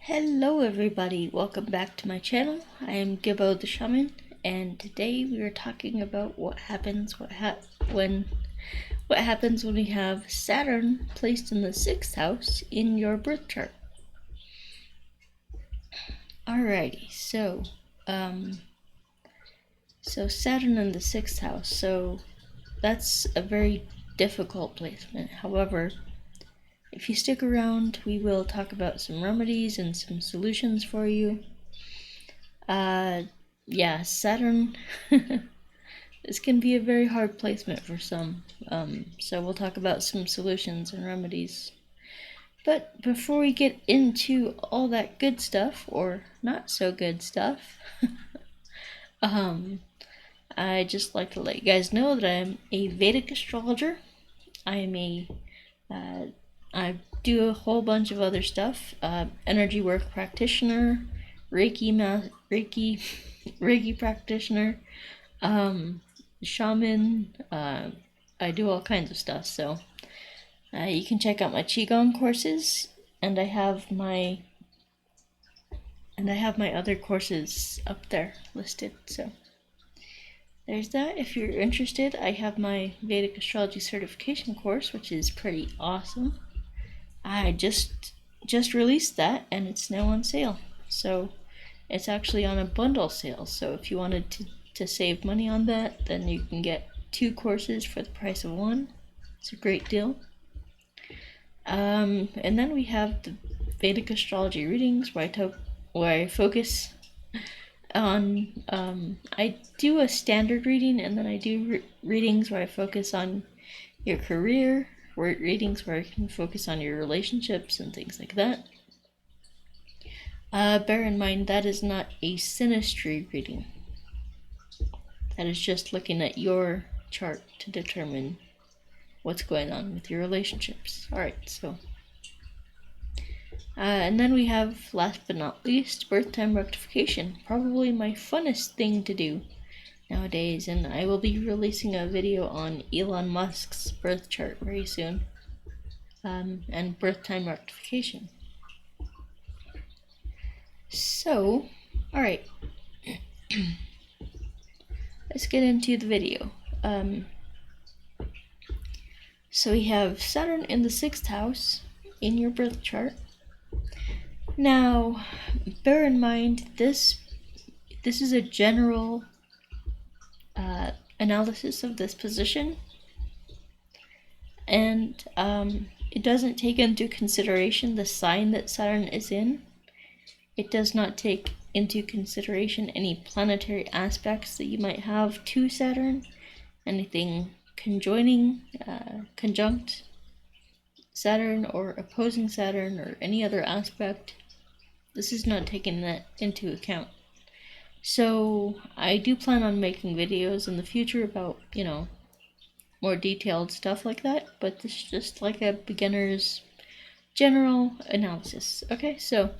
Hello everybody, welcome back to my channel. I am Gebo the Shaman, and today we are talking about what happens when we have Saturn placed in the 6th house in your birth chart. Alrighty, so Saturn in the 6th house, so that's a very difficult placement. However, if you stick around, we will talk about some remedies and some solutions for you. Yeah, Saturn, this can be a very hard placement for some, so we'll talk about some solutions and remedies. But before we get into all that good stuff, or not so good stuff, I'd just like to let you guys know that I'm a Vedic astrologer. I do a whole bunch of other stuff. Energy work practitioner, Reiki practitioner, Shaman. I do all kinds of stuff. So you can check out my Qigong courses, and I have my other courses up there listed. So there's that. If you're interested, I have my Vedic Astrology certification course, which is pretty awesome. I just released that, and it's now on sale. So it's actually on a bundle sale. So if you wanted to save money on that, then you can get 2 courses for the price of 1. It's a great deal. And then we have the Vedic astrology readings, where I focus on, I do a standard reading, and then I do readings where I focus on your career, readings where I can focus on your relationships and things like that. Bear in mind, that is not a synastry reading. That is just looking at your chart to determine what's going on with your relationships. Alright, so and then we have, last but not least, birth time rectification. Probably my funnest thing to do nowadays, and I will be releasing a video on Elon Musk's birth chart very soon, and birth time rectification. So, alright, let's get into the video. So we have Saturn in the 6th house in your birth chart. Now, bear in mind, this is a general analysis of this position, and it doesn't take into consideration the sign that Saturn is in. It does not take into consideration any planetary aspects that you might have to Saturn, anything conjunct Saturn or opposing Saturn or any other aspect. This is not taking that into account. So I do plan on making videos in the future about, more detailed stuff like that, but this is just like a beginner's general analysis. Okay, so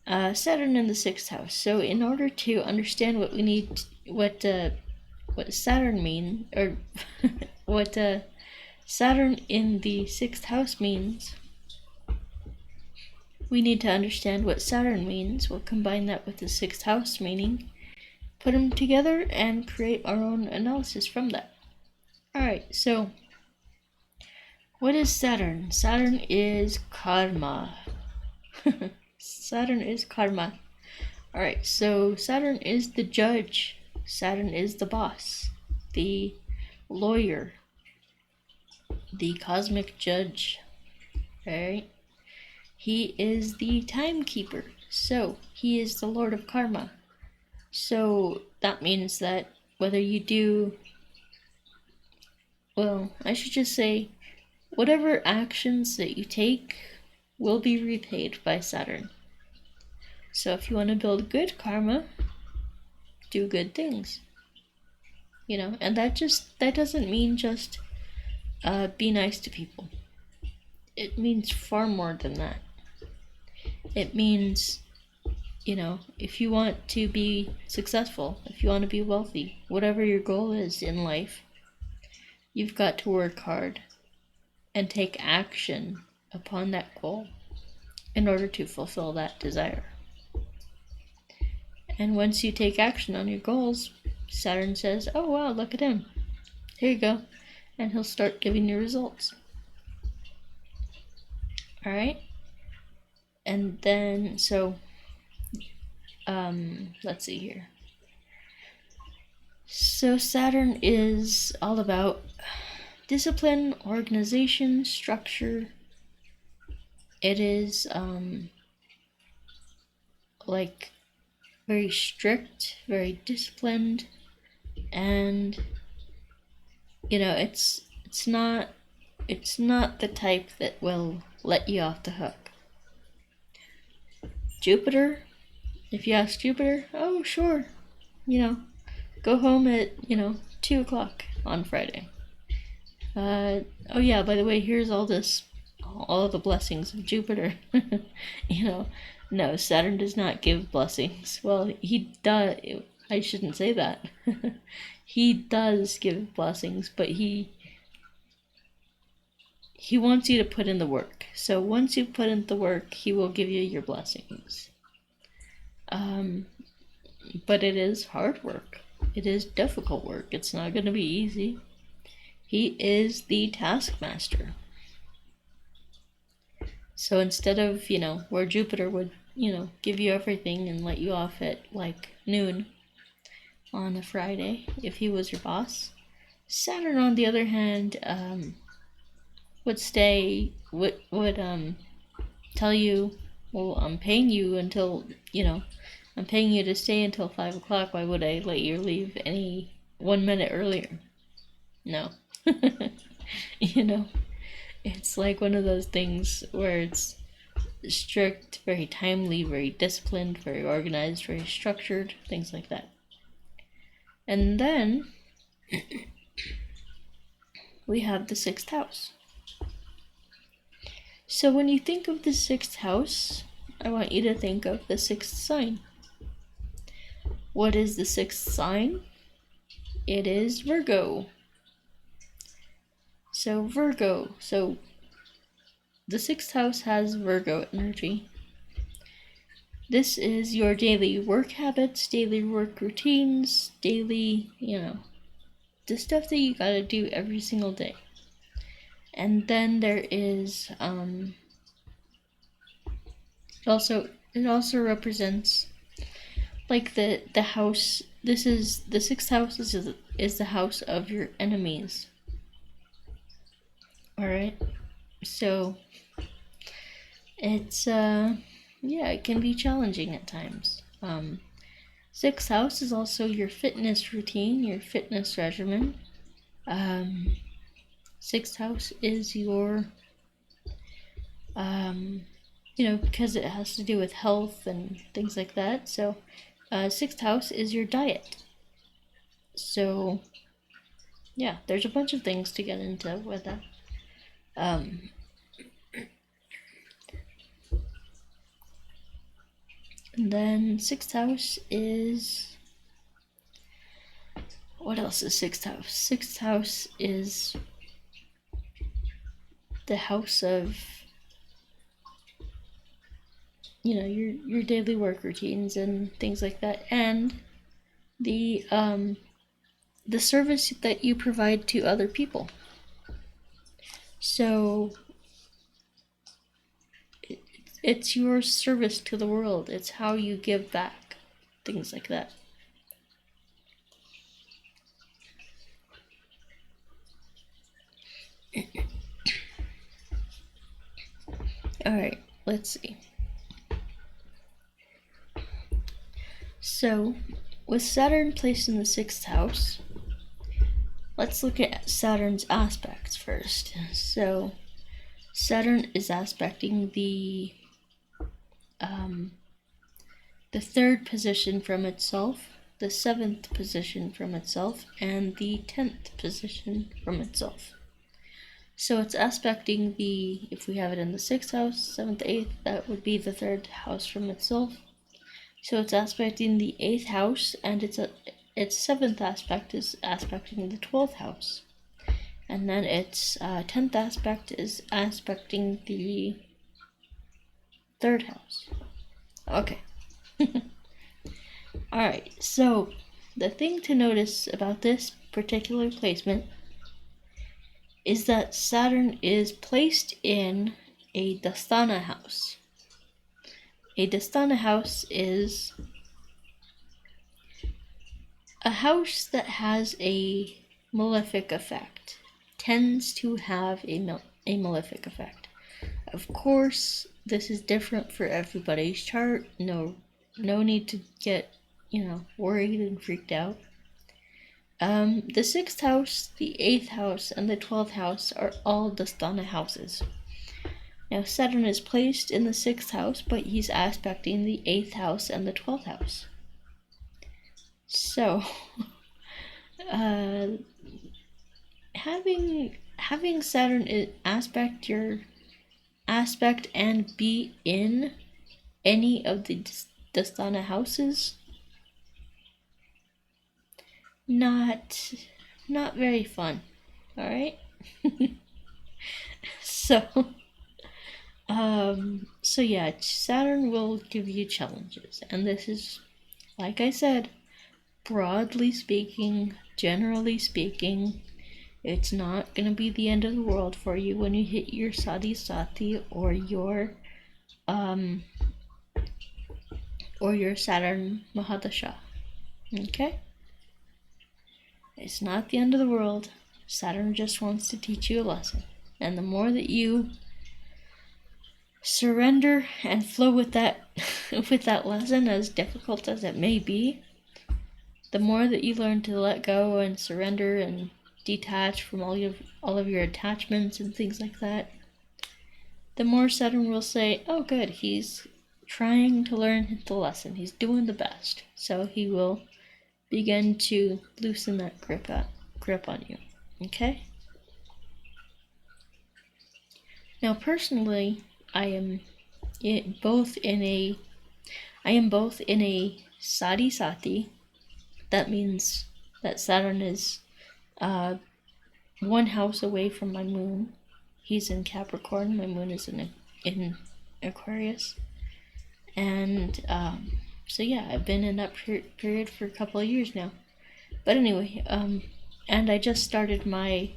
Saturn in the 6th house. So in order to understand what Saturn means, or what Saturn in the 6th house means, we need to understand what Saturn means. We'll combine that with the 6th house meaning, put them together, and create our own analysis from that. Alright, so what is Saturn? Saturn is karma. Saturn is karma. Alright, so Saturn is the judge. Saturn is the boss, the lawyer, the cosmic judge. Alright? He is the timekeeper, so he is the lord of karma. So that means that whether you do, well, I should just say, whatever actions that you take will be repaid by Saturn. So if you want to build good karma, do good things. And that doesn't mean just be nice to people. It means far more than that. It means, if you want to be successful, if you want to be wealthy, whatever your goal is in life, you've got to work hard and take action upon that goal. in order to fulfill that desire. And once you take action on your goals, Saturn says, oh wow, look at him. Here you go. And he'll start giving you results. Alright? And then, so, let's see here. So Saturn is all about discipline, organization, structure. It is, like, very strict, very disciplined, and, you know, it's not the type that will let you off the hook. Jupiter, if you ask Jupiter, oh sure, you know, go home at, 2 o'clock on Friday. Oh yeah, by the way, here's all the blessings of Jupiter. No, Saturn does not give blessings. Well, he does. I shouldn't say that. He does give blessings, but he wants you to put in the work. So once you put in the work, he will give you your blessings. But it is hard work. It is difficult work. It's not going to be easy. He is the taskmaster. So instead of, where Jupiter would, give you everything and let you off at like noon on a Friday, if he was your boss, Saturn, on the other hand, would tell you, well, I'm paying you until, I'm paying you to stay until 5 o'clock. Why would I let you leave any 1 minute earlier? No. It's like one of those things where it's strict, very timely, very disciplined, very organized, very structured, things like that. And then we have the 6th house. So when you think of the 6th house, I want you to think of the 6th sign. What is the 6th sign? It is Virgo. So Virgo, the 6th house has Virgo energy. This is your daily work habits, daily work routines, daily, the stuff that you gotta do every single day. And then there is, it also represents, like, the house. This is, the 6th house is the house of your enemies. Alright, so it's, it can be challenging at times. 6th house is also your fitness routine, your fitness regimen. 6th house is your, because it has to do with health and things like that. So, 6th house is your diet. So, yeah, there's a bunch of things to get into with that. And then 6th house is, what else is 6th house? 6th house is the house of, your daily work routines and things like that, and the service that you provide to other people. So it's your service to the world. It's how you give back, things like that. Alright, let's see. So, with Saturn placed in the 6th house, let's look at Saturn's aspects first. So, Saturn is aspecting the 3rd position from itself, the 7th position from itself, and the 10th position from itself. So it's aspecting if we have it in the 6th house, 7th, 8th, that would be the 3rd house from itself. So it's aspecting the 8th house, and its 7th aspect is aspecting the 12th house. And then its 10th aspect is aspecting the Third house. Okay. Alright, so the thing to notice about this particular placement is that Saturn is placed in a Dastana house. A Dastana house is a house that has a malefic effect, tends to have a malefic effect. Of course, this is different for everybody's chart. No need to get, worried and freaked out. The 6th house, the 8th house, and the 12th house are all Dastana houses. Now, Saturn is placed in the 6th house, but he's aspecting the 8th house and the 12th house. So, having Saturn aspect and be in any of the Dastana houses, not very fun. All right. So yeah, Saturn will give you challenges, and this is, like I said, broadly speaking, generally speaking, it's not gonna be the end of the world for you when you hit your Sati or your Saturn Mahadasha. Okay? It's not the end of the world. Saturn just wants to teach you a lesson. And the more that you surrender and flow with that lesson, as difficult as it may be, the more that you learn to let go and surrender and detach from all of your attachments and things like that, the more Saturn will say, oh good, he's trying to learn the lesson, he's doing the best. So he will begin to loosen that grip on you. Okay? Now personally, I am both in a Sati. That means that Saturn is one house away from my moon. He's in Capricorn, my moon is in Aquarius. And so yeah, I've been in that period for a couple of years now. But anyway, and I just started my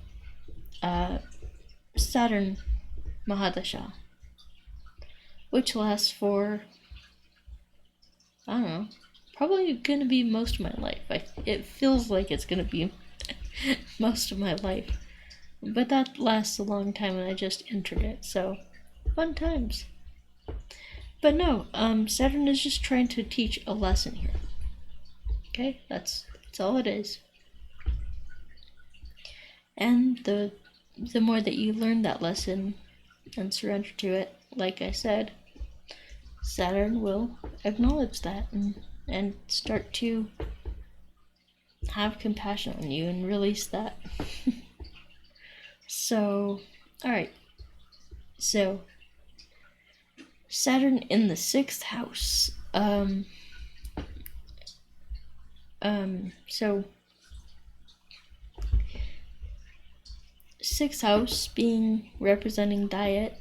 Saturn Mahadasha, which lasts for, I don't know, probably gonna be most of my life. It feels like it's gonna be most of my life, but that lasts a long time, and I just entered it, so fun times. But no, Saturn is just trying to teach a lesson here. Okay, that's all it is. And the more that you learn that lesson and surrender to it, like I said, Saturn will acknowledge that and start to have compassion on you and release that. So, alright. So, Saturn in the 6th house. So 6th house being representing diet,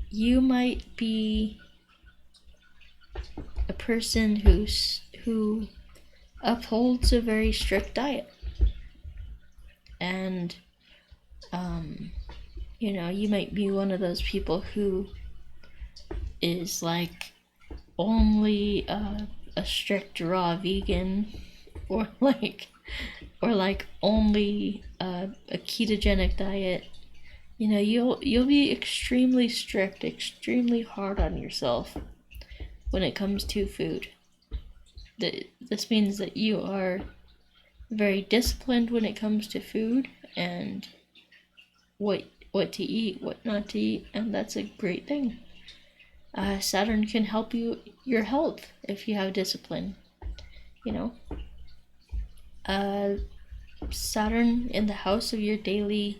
you might be a person who upholds a very strict diet, and you might be one of those people who is like only a strict raw vegan, or like only a ketogenic diet. You'll be extremely strict, extremely hard on yourself when it comes to food. This means that you are very disciplined when it comes to food and what to eat, what not to eat, and that's a great thing. Saturn can help your health if you have discipline. Saturn in the house of your daily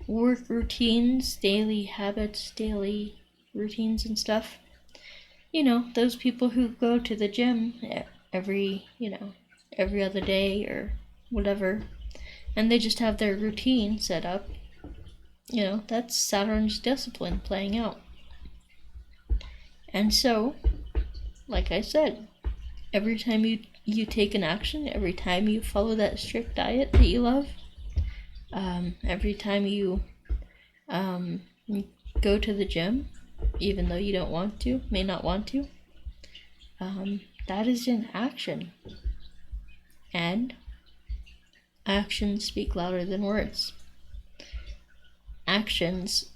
work routines, daily habits, daily routines and stuff. Those people who go to the gym every other day or whatever, and they just have their routine set up. That's Saturn's discipline playing out. And so, like I said, every time you take an action, every time you follow that strict diet that you love, every time you go to the gym, even though you don't want to, may not want to, that is an action. And actions speak louder than words. Actions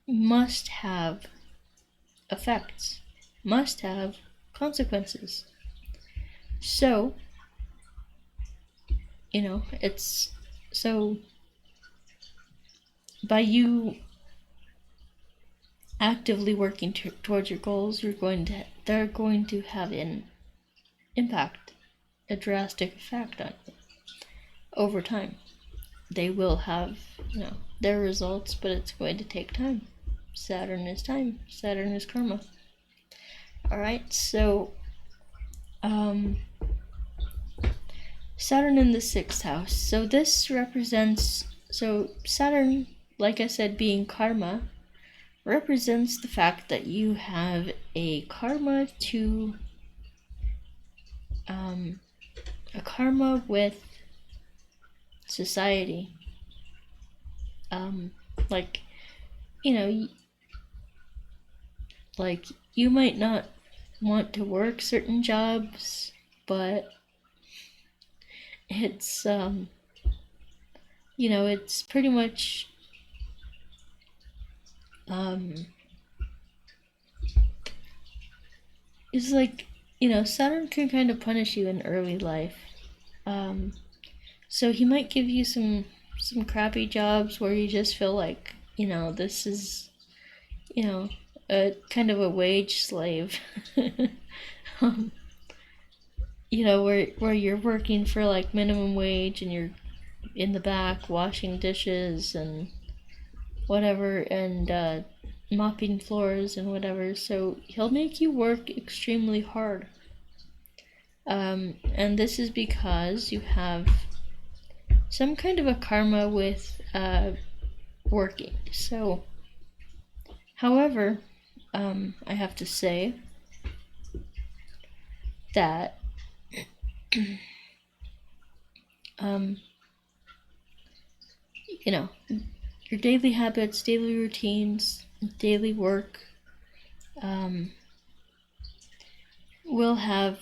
must have effects, must have consequences. So, it's so by you actively working towards your goals, they're going to have an impact, a drastic effect on you over time. They will have, their results, but it's going to take time. Saturn is time. Saturn is karma. Alright, so Saturn in the 6th house. So this represents, Saturn, like I said, being karma, represents the fact that you have a karma with society. Like you might not want to work certain jobs, but it's it's pretty much it's like, Saturn can kind of punish you in early life. So he might give you some crappy jobs where you just feel like, this is, a kind of a wage slave. Where you're working for like minimum wage and you're in the back washing dishes and whatever, and mopping floors and whatever. So he'll make you work extremely hard. And this is because you have some kind of a karma with working. So, however, I have to say that your daily habits, daily routines, daily work will have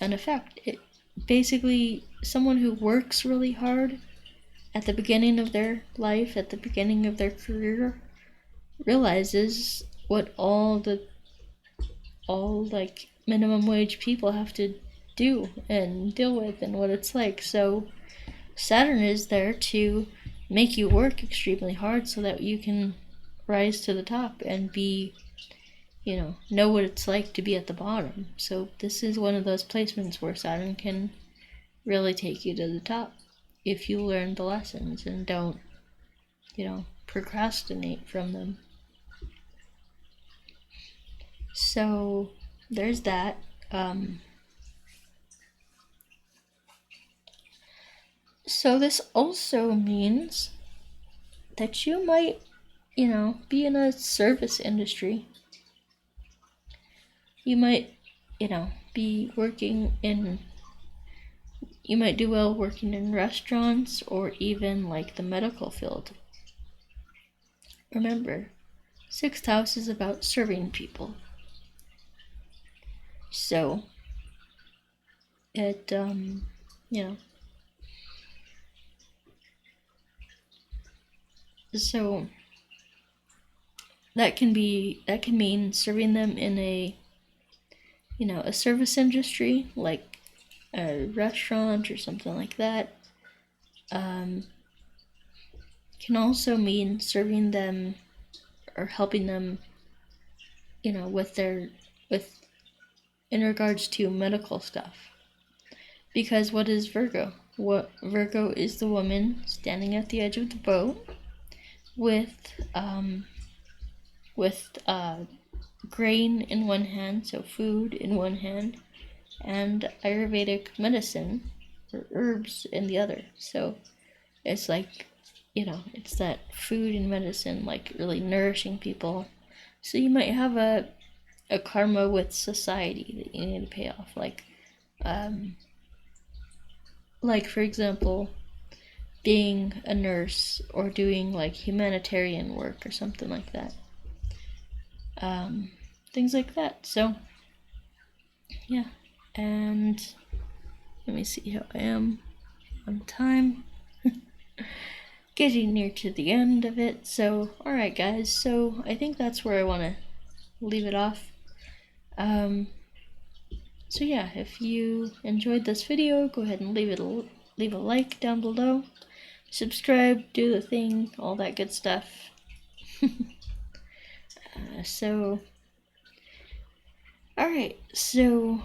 an effect. Basically, someone who works really hard at the beginning of their life, at the beginning of their career, realizes what all like minimum wage people have to do and deal with and what it's like. So Saturn is there to make you work extremely hard so that you can rise to the top and be, know what it's like to be at the bottom. So this is one of those placements where Saturn can really take you to the top if you learn the lessons and don't, procrastinate from them. So there's that. So this also means that you might, be in a service industry. You might, be working in, you might do well working in restaurants or even like the medical field. Remember, 6th house is about serving people. So, it, so that can mean serving them in a, a service industry, like a restaurant or something like that. Can also mean serving them or helping them, in regards to medical stuff. Because what is Virgo? Virgo is the woman standing at the edge of the boat with grain in one hand, so food in one hand, and Ayurvedic medicine or herbs in the other. So it's like, it's that food and medicine, like really nourishing people. So you might have a a karma with society that you need to pay off, like for example, being a nurse or doing like humanitarian work or something like that. Things like that. So yeah, and let me see how I am on time. Getting near to the end of it. So alright guys, so I think that's where I want to leave it off. So yeah, if you enjoyed this video, go ahead and leave a like down below. Subscribe, do the thing, all that good stuff. Alright, so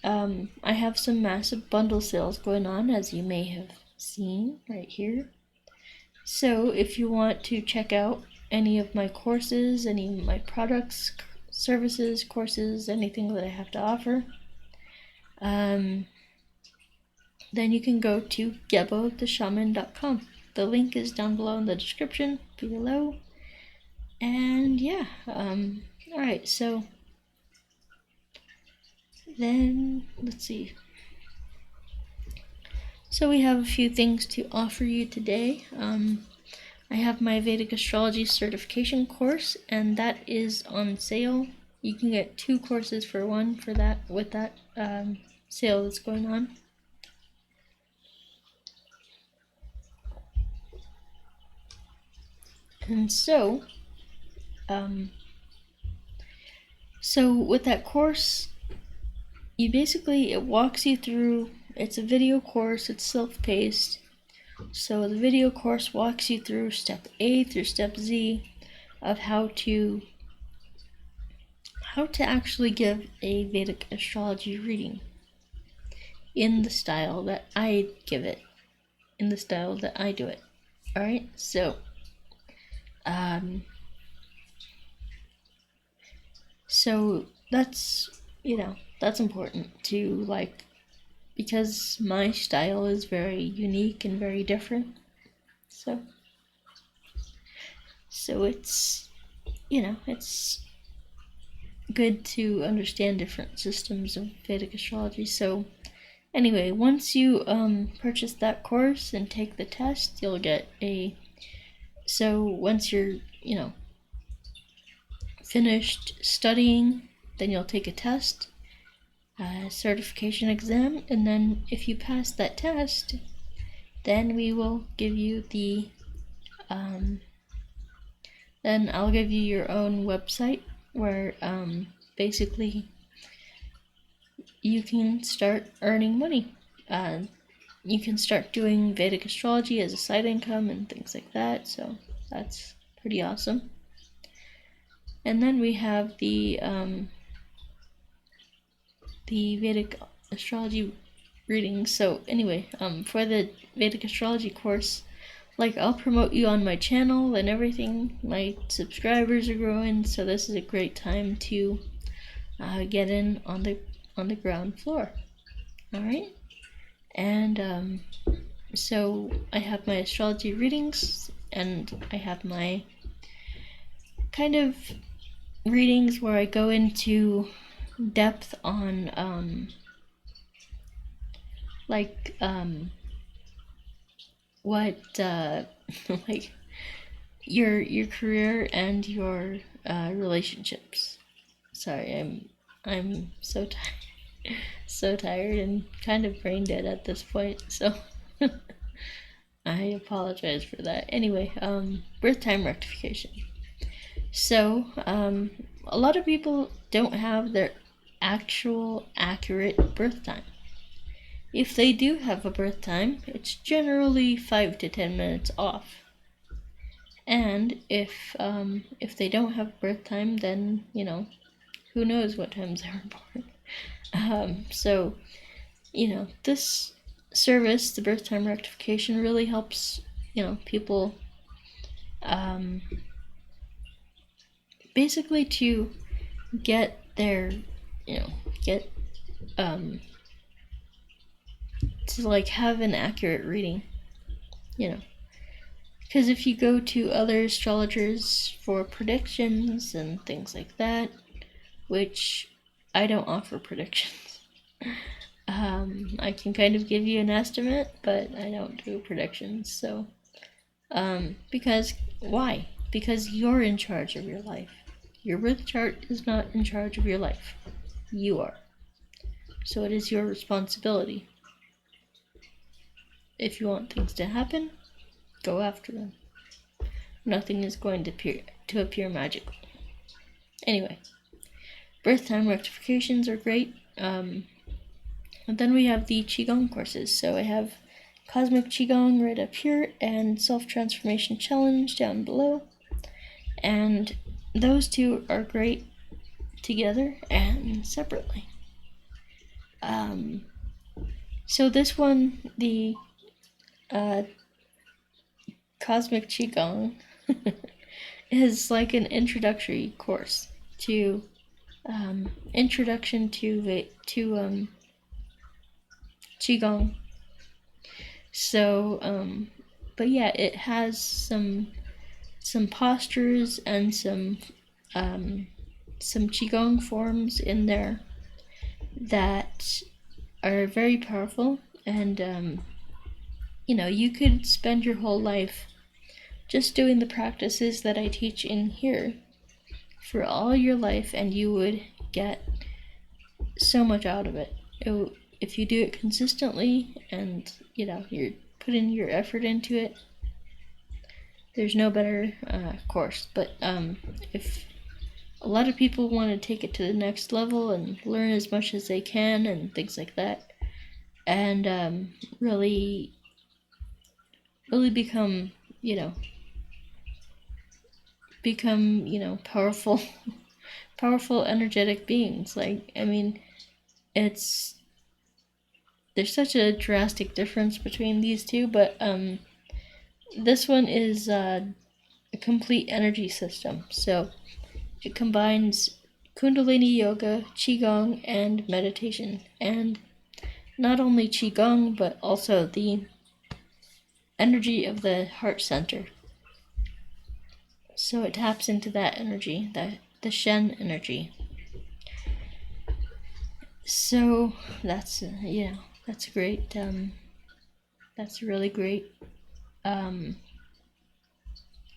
I have some massive bundle sales going on, as you may have seen right here. So if you want to check out any of my courses, any of my products, services, courses, anything that I have to offer, then you can go to GeboTheShaman.com. The link is down below in the description below. And yeah, alright, so then let's see. So we have a few things to offer you today. I have my Vedic Astrology certification course, and that is on sale. You can get 2 courses for one for that with that sale that's going on. And so with that course, it walks you through. It's a video course, it's self-paced. So the video course walks you through step A through step Z of how to actually give a Vedic astrology reading in the style that I give it, in the style that I do it. Alright, so that's, that's important to because my style is very unique and very different. So it's, it's good to understand different systems of Vedic astrology. So anyway, once you purchase that course and take the test, you'll get once you're, finished studying, then you'll take a test, certification exam, and then if you pass that test, then we will give you then I'll give you your own website where basically you can start earning money. You can start doing Vedic astrology as a side income and things like that, so that's pretty awesome. And then we have the Vedic astrology reading. So anyway, for the Vedic astrology course, I'll promote you on my channel and everything. My subscribers are growing, so this is a great time to get in on the ground floor. All right, and so I have my astrology readings, and I have my kind of readings where I go into depth on what your career and your relationships. Sorry, I'm so tired, so tired and kind of brain dead at this point. So I apologize for that. Anyway, birth time rectification. So a lot of people don't have their actual accurate birth time. If they do have a birth time, it's generally 5 to 10 minutes off. And if they don't have birth time, then who knows what times they were born. So this service, the birth time rectification, really helps people basically to get their to have an accurate reading, because if you go to other astrologers for predictions and things like that, which I don't offer predictions. I can kind of give you an estimate, but I don't do predictions. So, because why? Because you're in charge of your life. Your birth chart is not in charge of your life. You are. So it is your responsibility. If you want things to happen, go after them. Nothing is going to appear magical. Anyway, birth time rectifications are great. And then we have the Qigong courses. So I have Cosmic Qigong right up here and Self-Transformation Challenge down below. And those two are great together and separately. So this one, the Cosmic Qigong, is like an introductory course to introduction to Qigong. So, but yeah, it has some postures and some Qigong forms in there that are very powerful, and you could spend your whole life just doing the practices that I teach in here for all your life, and you would get so much out of it. If you do it consistently and you're putting your effort into it, there's no better course. But if a lot of people want to take it to the next level and learn as much as they can and things like that, and really become powerful energetic beings. There's such a drastic difference between these two, but this one is a complete energy system. So it combines Kundalini yoga, Qigong, and meditation. And not only Qigong, but also the energy of the heart center. So it taps into that energy, the Shen energy. So that's great. That's a really great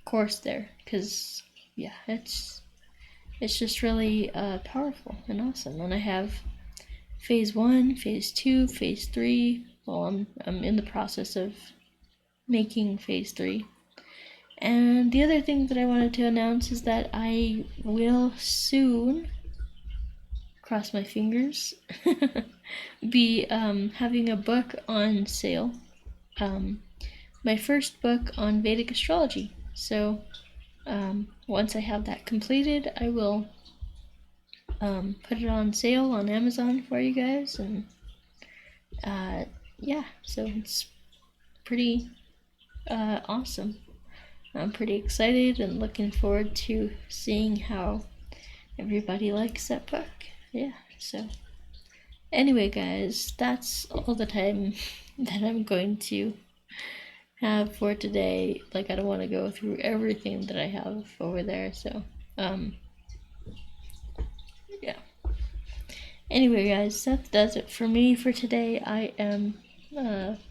course there, because it's just really powerful and awesome. And I have phase 1, phase 2, phase 3. Well, I'm in the process of making phase 3. And the other thing that I wanted to announce is that I will soon, cross my fingers, be having a book on sale. My first book on Vedic astrology. So once I have that completed, I will put it on sale on Amazon for you guys. And so it's pretty awesome. I'm pretty excited and looking forward to seeing how everybody likes that book. Yeah, so anyway, guys, that's all the time that I'm going to have for today. I don't want to go through everything that I have over there, so yeah. Anyway, guys, that does it for me for today. I am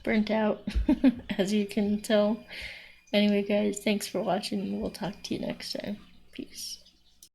burnt out, as you can tell. Anyway, guys, thanks for watching. We'll talk to you next time. Peace.